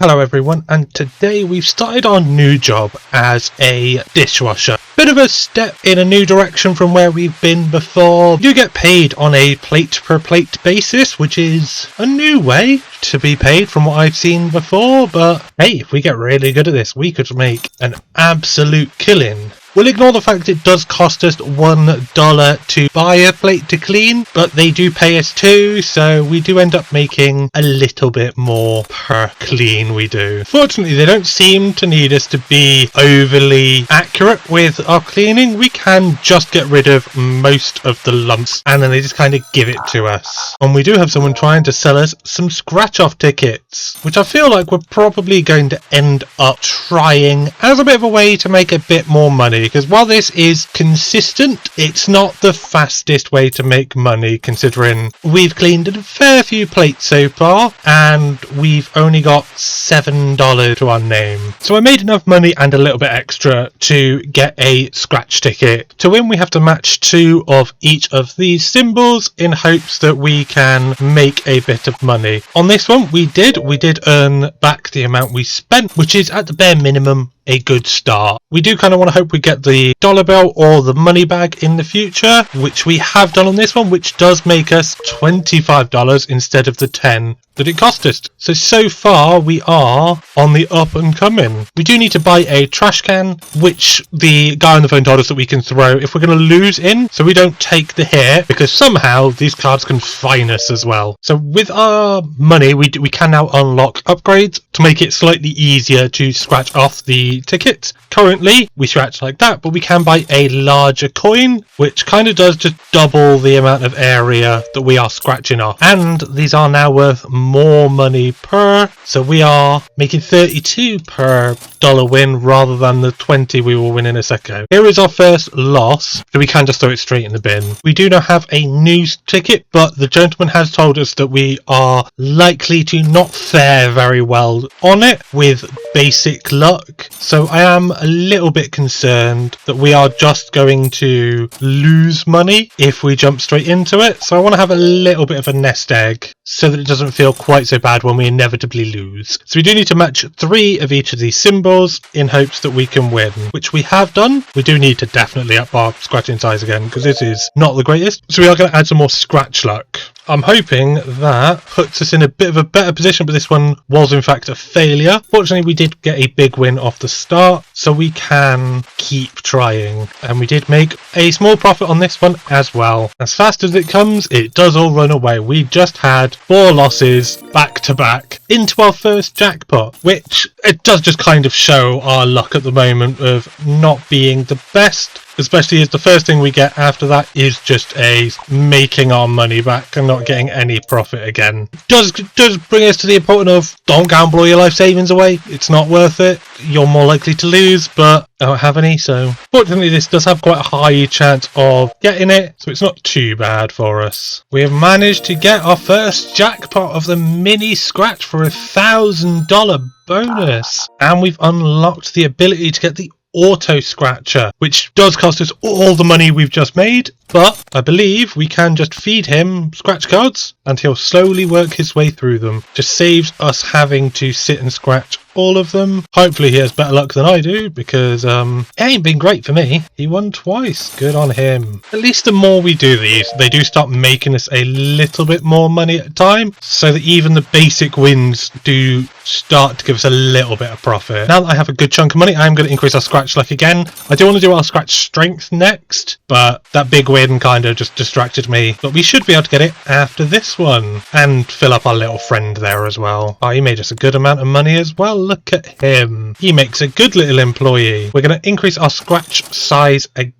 Hello everyone, and today we've started our new job as a dishwasher. Bit of a step in a new direction from where we've been before. You get paid on a plate per plate basis, which is a new way to be paid from what I've seen before, but hey, if we get really good at this, we could make an absolute killing. We'll ignore the fact it does cost us $1 to buy a plate to clean, but they do pay us too, so we do end up making a little bit more per clean we do. Fortunately, they don't seem to need us to be overly accurate with our cleaning. We can just get rid of most of the lumps, and then they just kind of give it to us. And we do have someone trying to sell us some scratch-off tickets, which I feel like we're probably going to end up trying as a bit of a way to make a bit more money. Because while this is consistent, it's not the fastest way to make money, considering we've cleaned a fair few plates so far and we've only got $7 to our name. So I made enough money and a little bit extra to get a scratch ticket. To win, we have to match 2 of each of these symbols in hopes that we can make a bit of money. On this one, we did earn back the amount we spent, which is at the bare minimum a good start. We do kind of want to hope we get the dollar bill or the money bag in the future, which we have done on this one, which does make us $25 instead of the 10 that it cost us. So far we are on the up and coming. We do need to buy a trash can, which the guy on the phone told us that we can throw if we're going to lose in, so we don't take the hit, because somehow these cards can fine us as well. So with our money, we can now unlock upgrades to make it slightly easier to scratch off the tickets. Currently we scratch like that, but we can buy a larger coin, which kind of does just double the amount of area that we are scratching off, and these are now worth more money per, so we are making 32 per dollar win rather than the 20 we will win in a second. Here is our first loss, so we can just throw it straight in the bin. We do now have a news ticket, but the gentleman has told us that we are likely to not fare very well on it with basic luck, so I am a little bit concerned that we are just going to lose money if we jump straight into it. So I want to have a little bit of a nest egg so that it doesn't feel quite so bad when we inevitably lose. So we do need to match 3 of each of these symbols in hopes that we can win, which we have done. We do need to definitely up our scratching size again, because this is not the greatest. So we are going to add some more scratch luck. I'm hoping that puts us in a bit of a better position, but this one was in fact a failure. Fortunately, we did get a big win off the start, so we can keep trying. And we did make a small profit on this one as well. As fast as it comes, it does all run away. We just had 4 losses back to back into our first jackpot, which it does just kind of show our luck at the moment of not being the best. Especially as the first thing we get after that is just a making our money back and not getting any profit again. Does bring us to the important of don't gamble all your life savings away. It's not worth it. You're more likely to lose, but I don't have any, so fortunately this does have quite a high chance of getting it, so it's not too bad for us. We have managed to get our first jackpot of the mini scratch for $1,000 bonus, and we've unlocked the ability to get the auto scratcher, which does cost us all the money we've just made, but I believe we can just feed him scratch cards and he'll slowly work his way through them. Just saves us having to sit and scratch all of them. Hopefully he has better luck than I do, because it ain't been great for me. He won twice. Good on him. At least the more we do these, they do start making us a little bit more money at a time, so that even the basic wins do start to give us a little bit of profit. Now that I have a good chunk of money, I'm going to increase our scratch luck again. I do want to do our scratch strength next, but that big win kind of just distracted me. But we should be able to get it after this one and fill up our little friend there as well. Oh, he made us a good amount of money as well. Look at him. He makes a good little employee. We're going to increase our scratch size again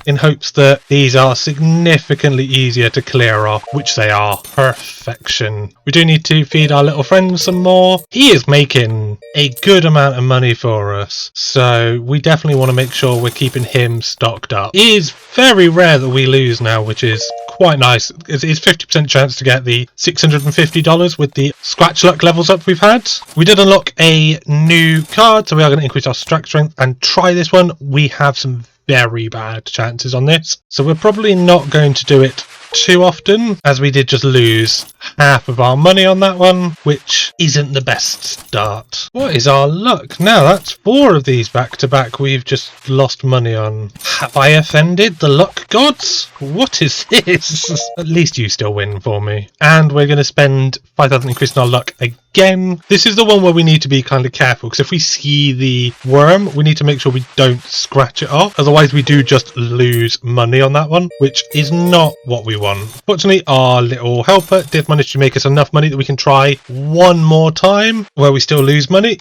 in hopes that these are significantly easier to clear off, which they are. Perfection. We do need to feed our little friend some more. He is making a good amount of money for us, so we definitely want to make sure we're keeping him stocked up. It is very rare that we lose now, which is quite nice. It's 50% chance to get the $650 with the scratch luck levels up we've had. We did unlock a new card, so we are going to increase our strength and try this one. We have some very bad chances on this, so we're probably not going to do it too often, as we did just lose half of our money on that one, which isn't the best start. What is our luck? Now that's 4 of these back to back we've just lost money on. Have I offended the luck gods? What is this? At least you still win for me. And we're going to spend 5,000 increase in our luck again. This is the one where we need to be kind of careful, because if we see the worm, we need to make sure we don't scratch it off. Otherwise we do just lose money on that one, which is not what we want. Fortunately, our little helper did manage to make us enough money that we can try one more time where we still lose money.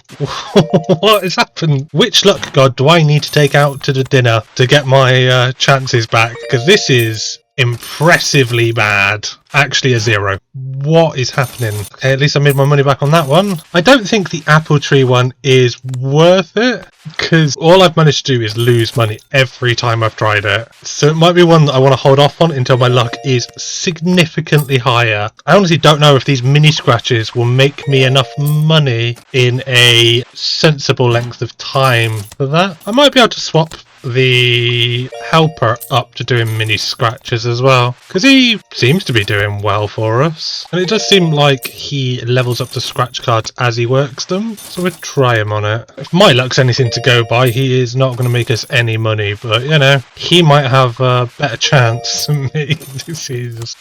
What has happened? Which luck god do I need to take out to the dinner to get my chances back? Because this is impressively bad. Actually a 0. What is happening? Okay, at least I made my money back on that one. I don't think the apple tree one is worth it, because all I've managed to do is lose money every time I've tried it. So it might be one that I want to hold off on until my luck is significantly higher. I honestly don't know if these mini scratches will make me enough money in a sensible length of time for that. I might be able to swap the helper up to doing mini scratches as well, because he seems to be doing well for us, and it does seem like he levels up the scratch cards as he works them, so we'll try him on it. If my luck's anything to go by, he is not going to make us any money, but you know, he might have a better chance than me.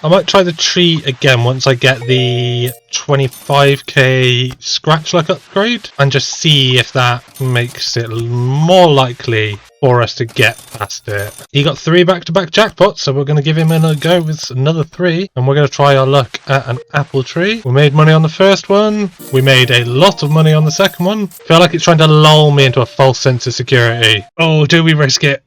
I might try the tree again once I get the 25k scratch luck upgrade, and just see if that makes it more likely for us to get past it. He got 3 back-to-back jackpots, so we're going to give him a go with another 3, and we're going to try our luck at an apple tree. We made money on the first one. We made a lot of money on the second one. Feel like it's trying to lull me into a false sense of security. Oh, do we risk it?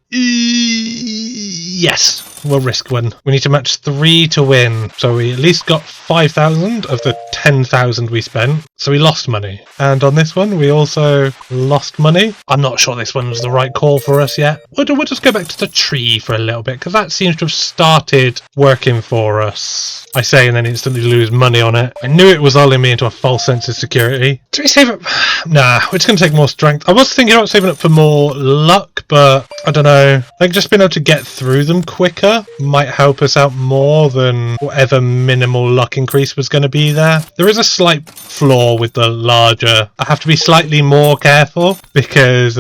Yes, we'll risk one. We need to match 3 to win, so we at least got 5,000 of the 10,000 we spent, so we lost money. And on this one we also lost money. I'm not sure this one was the right call for us yet. We'll just go back to the tree for a little bit, because that seems to have started working for us. I say and then instantly lose money on it. I knew it was lulling me into a false sense of security. Do we save up? Nah, we're just going to take more strength. I was thinking about saving up for more luck, but I don't know. Like, just being able to get through them quicker might help us out more than whatever minimal luck increase was going to be there. There is a slight flaw with the larger. I have to be slightly more careful, because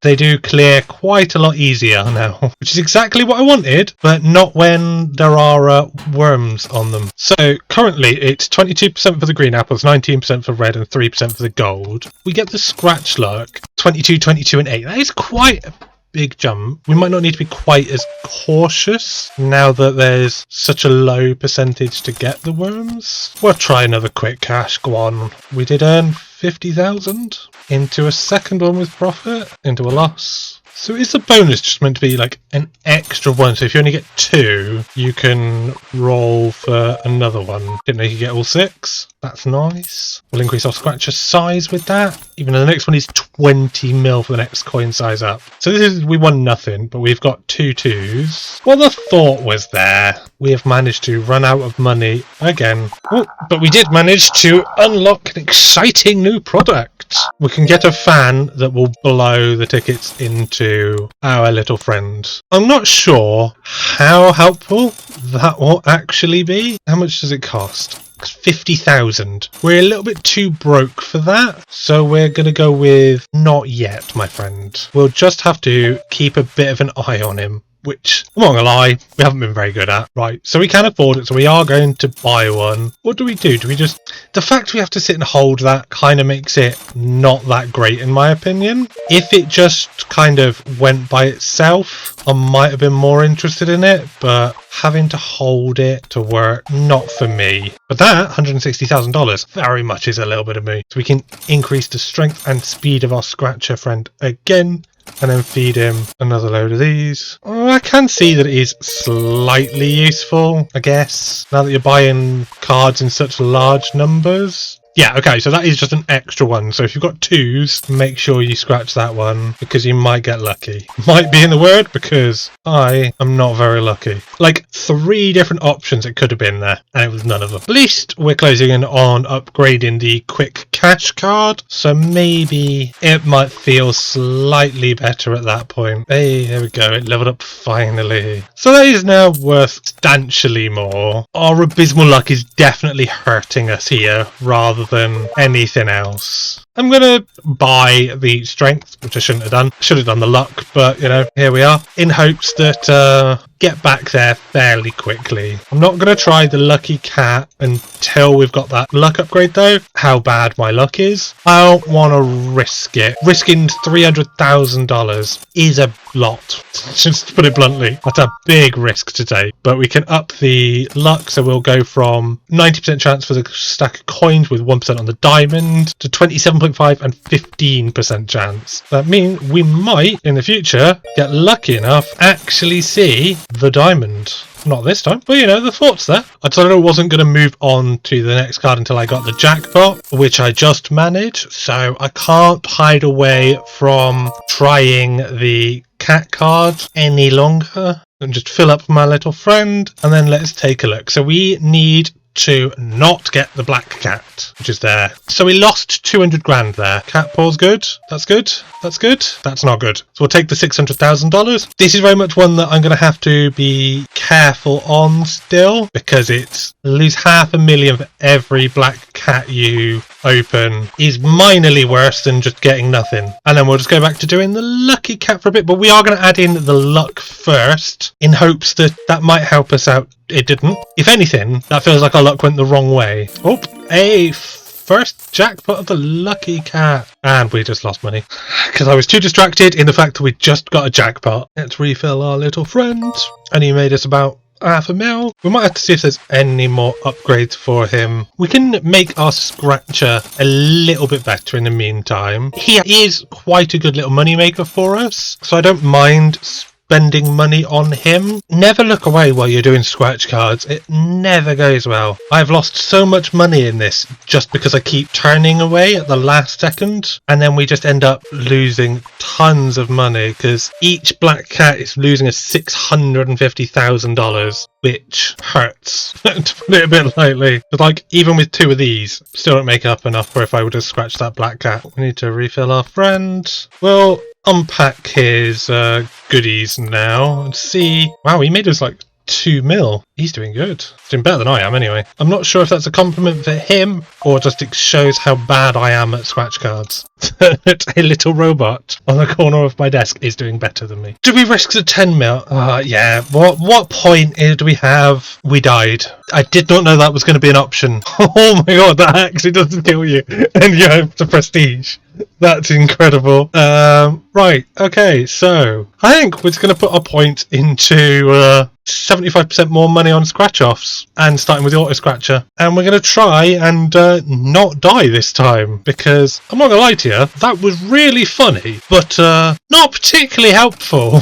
they do clear quite a lot easier now, which is exactly what I wanted, but not when there are worms on them. So currently it's 22% for the green apples, 19% for red, and 3% for the gold. We get the scratch luck 22, 22, and 8. That is quite a big jump. We might not need to be quite as cautious now that there's such a low percentage to get the worms. We'll try another quick cash. Go on. We did earn 50,000 into a second one with profit, into a loss. So is the bonus just meant to be like an extra one? So if you only get 2, you can roll for another one. Didn't know you could get all 6. That's nice. We'll increase our scratcher size with that, even though the next one is 20 mil for the next coin size up. So this is, we won nothing, but we've got 2 2s. Well, the thought was there. We have managed to run out of money again. Oh, but we did manage to unlock an exciting new product. We can get a fan that will blow the tickets into our little friend. I'm not sure how helpful that will actually be. How much does it cost? 50,000. We're a little bit too broke for that, so we're gonna go with not yet, my friend. We'll just have to keep a bit of an eye on him, which, I'm not gonna lie, we haven't been very good at. Right, so we can afford it, so we are going to buy one. What do we do? Do we just... The fact we have to sit and hold that kind of makes it not that great, in my opinion. If it just kind of went by itself, I might have been more interested in it, but having to hold it to work, not for me. But that, $160,000, very much is a little bit of me. So we can increase the strength and speed of our scratcher friend again, and then feed him another load of these. Oh, I can see that it is slightly useful, I guess, now that you're buying cards in such large numbers. Yeah, okay, so that is just an extra one. So if you've got 2s, make sure you scratch that one because you might get lucky. Might be in the word because I am not very lucky. Like 3 different options it could have been there, and it was none of them. At least we're closing in on upgrading the quick cash card, so maybe it might feel slightly better at that point. Hey, there we go, it leveled up finally. So that is now worth substantially more. Our abysmal luck is definitely hurting us here rather than anything else. I'm going to buy the strength, which I shouldn't have done. Should have done the luck, but, you know, here we are, in hopes that get back there fairly quickly. I'm not going to try the lucky cat until we've got that luck upgrade, though. How bad my luck is. I don't want to risk it. Risking $300,000 is a lot, just to put it bluntly. That's a big risk to take, but we can up the luck, so we'll go from 90% chance for the stack of coins with 1% on the diamond to 27.5 and 15% chance. That means we might in the future get lucky enough actually see the diamond. Not this time, but you know, the thought's there. I told her I wasn't going to move on to the next card until I got the jackpot, which I just managed, so I can't hide away from trying the cat card any longer. And just fill up my little friend, and then let's take a look. So we need to not get the black cat, which is there. So we lost 200 grand there. Cat paw's good. That's good. That's good. That's not good. So we'll take the $600,000. This is very much one that I'm going to have to be careful on still, because it's lose $500,000 for every black cat you open is minorly worse than just getting nothing. And then we'll just go back to doing the lucky cat for a bit, but we are going to add in the luck first in hopes that that might help us out. It didn't. If anything, that feels like our luck went the wrong way. Oh, a first jackpot of the lucky cat. And we just lost money because I was too distracted in the fact that we just got a jackpot. Let's refill our little friend. And he made us about $500,000. We might have to see if there's any more upgrades for him. We can make our scratcher a little bit better in the meantime. He is quite a good little money maker for us, so I don't mind spending money on him. Never look away while you're doing scratch cards. It never goes well. I've lost so much money in this just because I keep turning away at the last second, and then we just end up losing tons of money because each black cat is losing us $650,000, which hurts to put it a bit lightly. But like, even with 2 of these, still don't make up enough for if I would have scratched that black cat. We need to refill our friend. Well, unpack his goodies now and see. Wow, he made us like 2 mil. He's doing good. He's doing better than I am anyway. I'm not sure if that's a compliment for him or just it shows how bad I am at scratch cards. That a little robot on the corner of my desk is doing better than me. Do we risk the 10 mil? Yeah. What point do we have? We died. I did not know that was going to be an option. Oh my god, that actually doesn't kill you. And you have the prestige. That's incredible. Right, okay, so I think we're just going to put our point into 75% more money on scratch-offs and starting with the auto-scratcher. And we're going to try and not die this time, because I'm not going to lie to you, that was really funny, but not particularly helpful.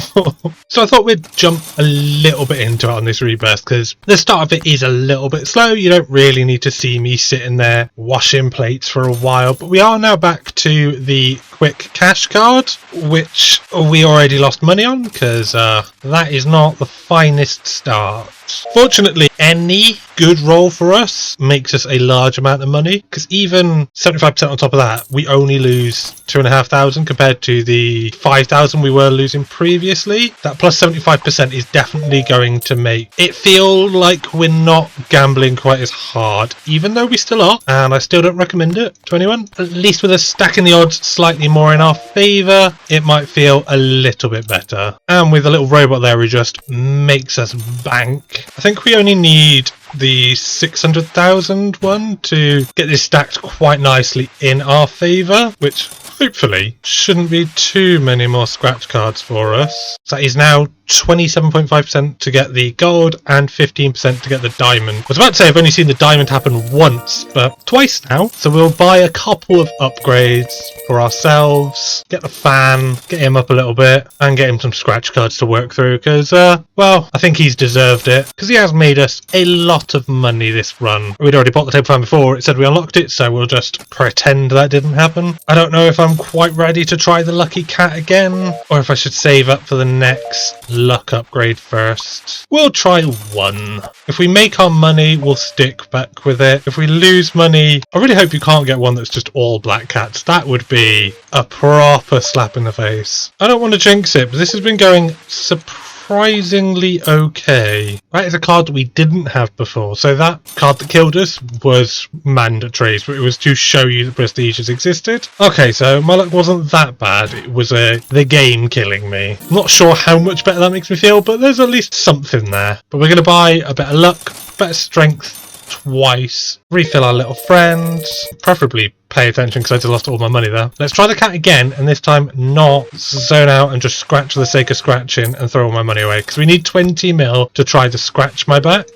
So I thought we'd jump a little bit into it on this rebirth, because the start of it is a little bit slow. You don't really need to see me sitting there washing plates for a while, but we are now back to the quick cash card, which we already lost money on because that is not the finest start. Fortunately, any good roll for us makes us a large amount of money, because even 75% on top of that, we only lose 2,500 compared to the 5,000 we were losing previously. That plus 75% is definitely going to make it feel like we're not gambling quite as hard, even though we still are, and I still don't recommend it to anyone. At least with us stacking the odds slightly more in our favour, it might feel a little bit better. And with a little robot there who just makes us bank. I think we only need the 600,000 one to get this stacked quite nicely in our favour, which hopefully shouldn't be too many more scratch cards for us. So that is now 27.5% to get the gold and 15% to get the diamond. I was about to say I've only seen the diamond happen once, but twice now. So we'll buy a couple of upgrades for ourselves, get the fan, get him up a little bit, and get him some scratch cards to work through because, well, I think he's deserved it because he has made us a lot of money this run. We'd already bought the table fan before, it said we unlocked it, so we'll just pretend that didn't happen. I don't know if I'm quite ready to try the lucky cat again, or if I should save up for the next luck upgrade first. We'll try one. If we make our money, we'll stick back with it. If we lose money, I really hope you can't get one that's just all black cats. That would be a proper slap in the face. I don't want to jinx it, but this has been going surprisingly okay. That is a card that we didn't have before. So that card that killed us was mandatory, but it was to show you that prestiges existed. Okay, so my luck wasn't that bad. It was the game killing me. I'm not sure how much better that makes me feel, but there's at least something there. But we're going to buy a better luck, better strength twice, refill our little friends, preferably pay attention because I just lost all my money there. Let's try the cat again, and this time not zone out and just scratch for the sake of scratching and throw all my money away, because we need 20 mil to try to scratch my back,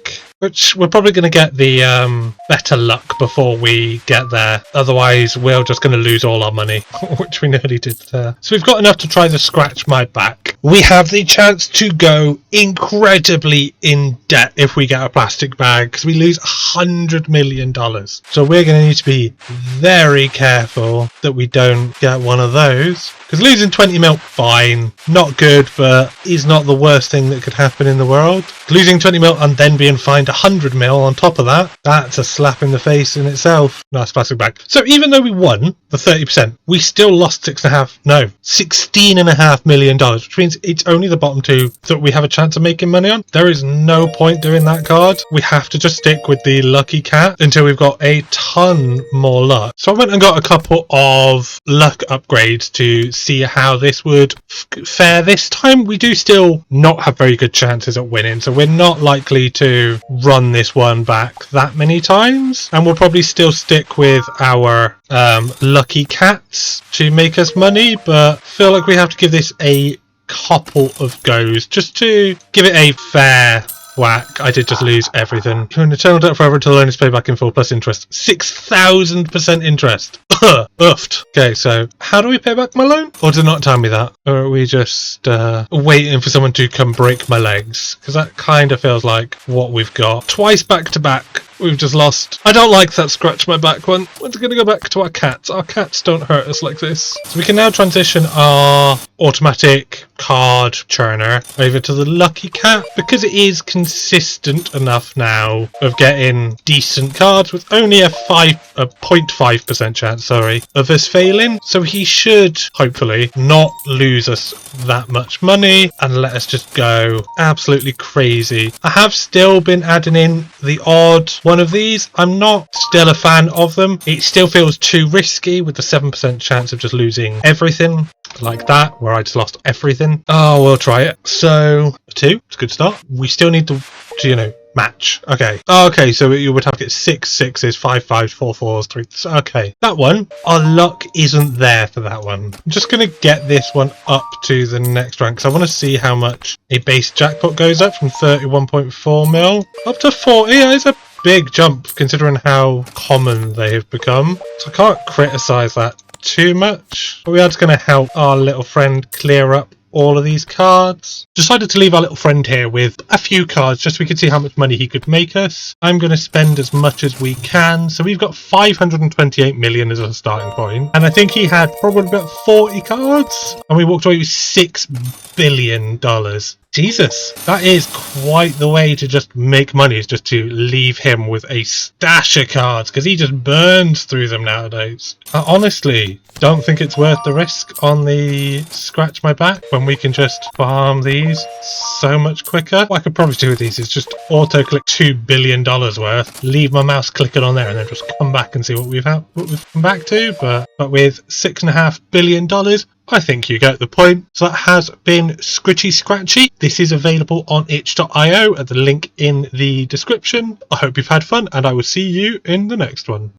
which we're probably going to get the better luck before we get there. Otherwise we're just going to lose all our money, which we nearly did there. So we've got enough to try to scratch my back. We have the chance to go incredibly in debt if we get a plastic bag, because we lose $100 million. So we're going to need to be very careful that we don't get one of those, because losing 20 mil, fine, not good, but is not the worst thing that could happen in the world. Losing 20 mil and then being fined 100 mil on top of that, that's a slap in the face in itself. Nice plastic bag. So even though we won the 30%, we still lost $16.5 million, which means it's only the bottom two that we have a chance of making money on. There is no point doing that card. We have to just stick with the lucky cat until we've got a ton more luck. So I went and got a couple of luck upgrades to see how this would fare this time. We do still not have very good chances at winning, so we're not likely to run this one back that many times, and we'll probably still stick with our lucky cats to make us money, but I feel like we have to give this a couple of goes just to give it a fair whack. I did just lose everything. You're in eternal debt forever until the loan is paid back in full plus interest. 6,000% interest. Oofed. Okay, so how do we pay back my loan? Or did it not tell me that? Or are we just waiting for someone to come break my legs? Because that kind of feels like what we've got. Twice back to back. We've just lost. I don't like that scratch my back one. We're going to go back to our cats. Our cats don't hurt us like this. So we can now transition our automatic card churner over to the lucky cat, because it is consistent enough now of getting decent cards with only a 0.5% chance, of us failing. So he should hopefully not lose us that much money and let us just go absolutely crazy. I have still been adding in the odd one of these. I'm not still a fan of them. It still feels too risky with the 7% chance of just losing everything like that, where I just lost everything. Oh, we'll try it. So 2, it's a good start. We still need to match. Okay, so you would have to get 6 6s, 5 5s, 4 4s, 3. Okay, that one, our luck isn't there for that one. I'm just gonna get this one up to the next rank because I want to see how much a base jackpot goes up from 31.4 mil up to 40. It's a big jump considering how common they have become, so I can't criticize that too much, but we are just going to help our little friend clear up all of these cards. Decided to leave our little friend here with a few cards just so we could see how much money he could make us. I'm going to spend as much as we can, so we've got 528 million as a starting point, and I think he had probably about 40 cards, and we walked away with $6 billion. Jesus, that is quite the way to just make money, is just to leave him with a stash of cards, because he just burns through them nowadays. I honestly don't think it's worth the risk on the scratch my back when we can just farm these so much quicker. What I could probably do with these is just auto click $2 billion worth, leave my mouse clicking on there, and then just come back and see what we've come back to. But with $6.5 billion, I think you get the point. So that has been Scritchy Scratchy. This is available on itch.io at the link in the description. I hope you've had fun, and I will see you in the next one.